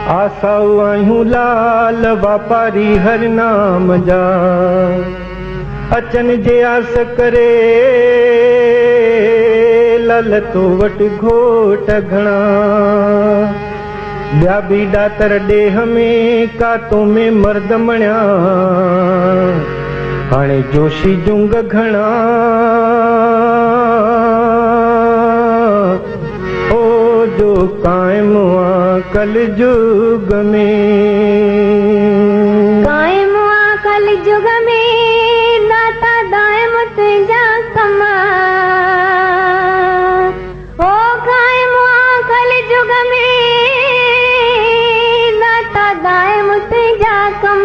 आसाऊ आहियूं लाल वापारी हर नाम जा, अचन जे आस करे लाल तो वट घोट घणा। ॿिया बि ॾातर ॾेह में कातो में मर्द मणिया, हाणे जोशी जुंग घणा। ओ जो कायम आ कल जुग में, कायम आ कल जुग में दाता दायम तुंहिंजा कम। ओ कायम आ कल जुग में दाता दायम तुंहिंजा कम।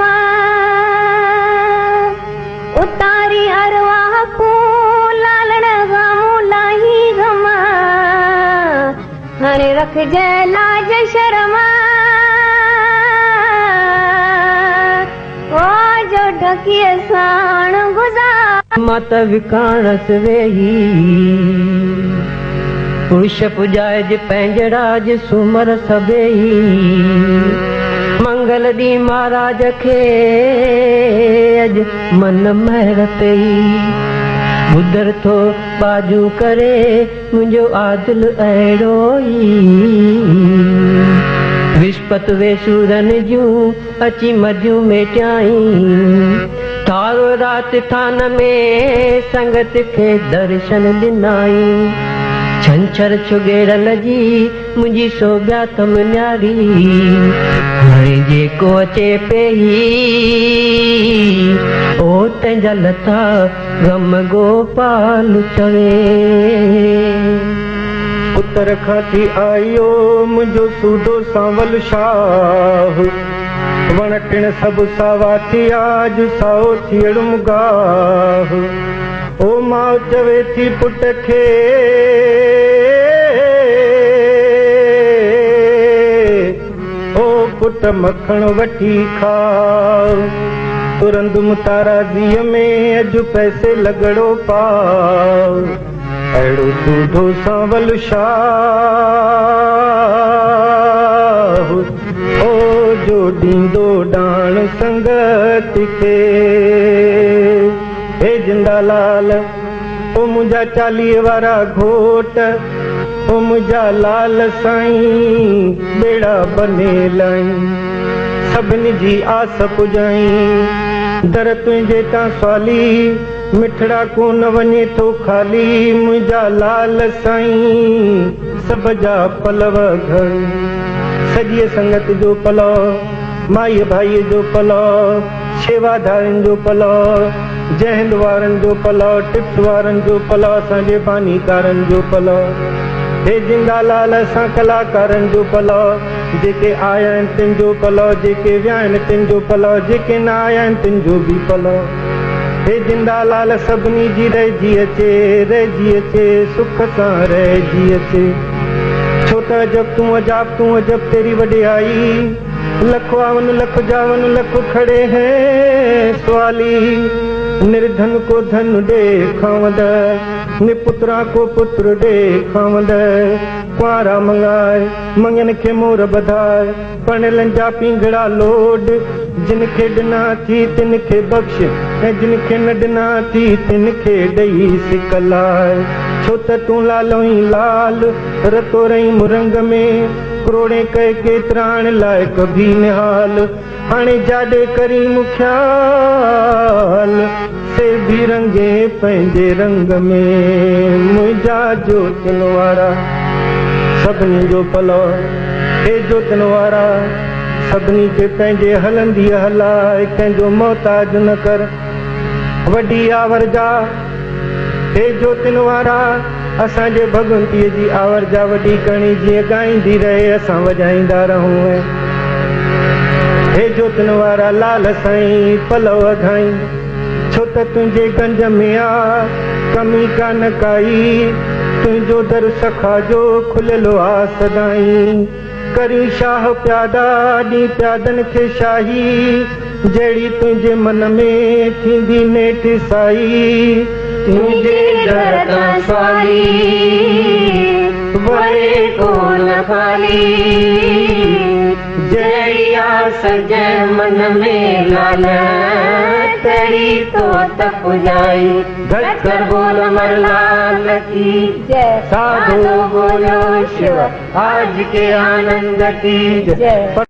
उतारी अरवाह को लालण गामो लाही गम, हाणे रखजे लाज शर्म। ओ जो ढकीअ साण गुज़ार मत विकाणस वेही, पुरुष पुजाइज पंहिंजराज सुमर सभेई। मंगल ॾींहुं महाराज खे अॼु मन महर पई, ॿुधर थो बाजू करे मुंहिंजो आदिल अहिड़ो ई। विस्पति वेसूरन जूं अची मदियूं मेटियाई, थारो राति थान में संगत खे दर्शन ॾिनाई। छंछर छुगेरल जी मुंहिंजी सोभ्या तम न्यारी, हाणे जेको अचे पेई ओ तंहिंजा लथा गम गोपाल चवे। पुत्र खां थी आयो मुंहिंजो सूदो सांवल शाह, वण टिण सभु सावा थी आज साओ थियड़ुम गाह। ओ माउ चवे थी पुट खे ओ पुट मखण वठी खाओ, तुरंदुम तारा दीअ में अॼु पैसे लॻड़ो पाओ। अहिड़ो सूधो सांवल शाह ओ जो ॾींदो ॾाण संगत खे। हे जिंदालाल ओ मुंहिंजा 40 वारा घोट, ओ मुंहिंजा लाल साईं बेड़ा बने लाई। सभिनी जी आस पुॼाई दर तुंहिंजे तां सवाली, मिठड़ा को न वञे थो खाली। मुंहिंजा लाल साईं सभ जा पलव घर, सॼी संगत जो पलव, माई भाई जो पलव, शेवाधारनि जो पलव, जंहिं वारनि जो पलव, टिप्स वारनि जो पलव, असांजे बानीकारनि जो पलव। हे जिंदालाल असां कलाकारनि जो पलव, जेके आया आहिनि तिन जो पलव, जेके विया आहिनि तिन जो पलव, जेके न आया आहिनि तिन जो बि पलव। हे जिंदालाल सभिनी जी रहिजी अचे सुख सां रहिजी अचे। छो त जब तूं अजब तेरी वॾियाई, लख आवन लख जावन लख खड़े हैं सवाली। निर्धन को धन दे खावंद, निपुत्रा को पुत्र दे खावंद। कुआरा मंगाए मंगन खे मोर बधाए, पणियलनि जा पिंगड़ा लोड। जिन खे ॾिना थी तिन खे बख़्श, ऐं जिन खे न ॾिना थी तिन खे ॾेई सिकलाए। छो त तूं लालो ई लाल रतो रही मुरंग में, करोड़े कए केतिराण लाइक भी निहाल। हाणे जाॾे करी मुख्याल, से भी रंगे पंहिंजे रंग में। मुंहिंजा जोतिन वारा सभिनी जो पलव, हे जोतिन वारा सभिनी खे पंहिंजे हलंदी हलाए। कंहिंजो मोहताज न कर वॾी आवर जा, हे जोतिन वारा असांजे भगवंतीअ जी आवर जा वॾी करणी, जीअं ॻाईंदी रहे असां वॼाईंदा रहूं। हे जोतिन वारा लाल साईं पलव घाई, छो त तुंहिंजे गंज में आ कमी कान काई। तुंहिंजो दर सखा जो खुलियलु आ सदाई। करी शाह प्यादा ॾी प्यादनि खे शाही, जहिड़ी तुंहिंजे मन में थींदी नेठ साई। तुंहिंजे दर तां सवाली वरे कोन खाली, जय सजे मन में लाल तेरी तो तप जाई गज कर बोल मरलाल की जय साधु बोलो शिव आज के आनंद की जय।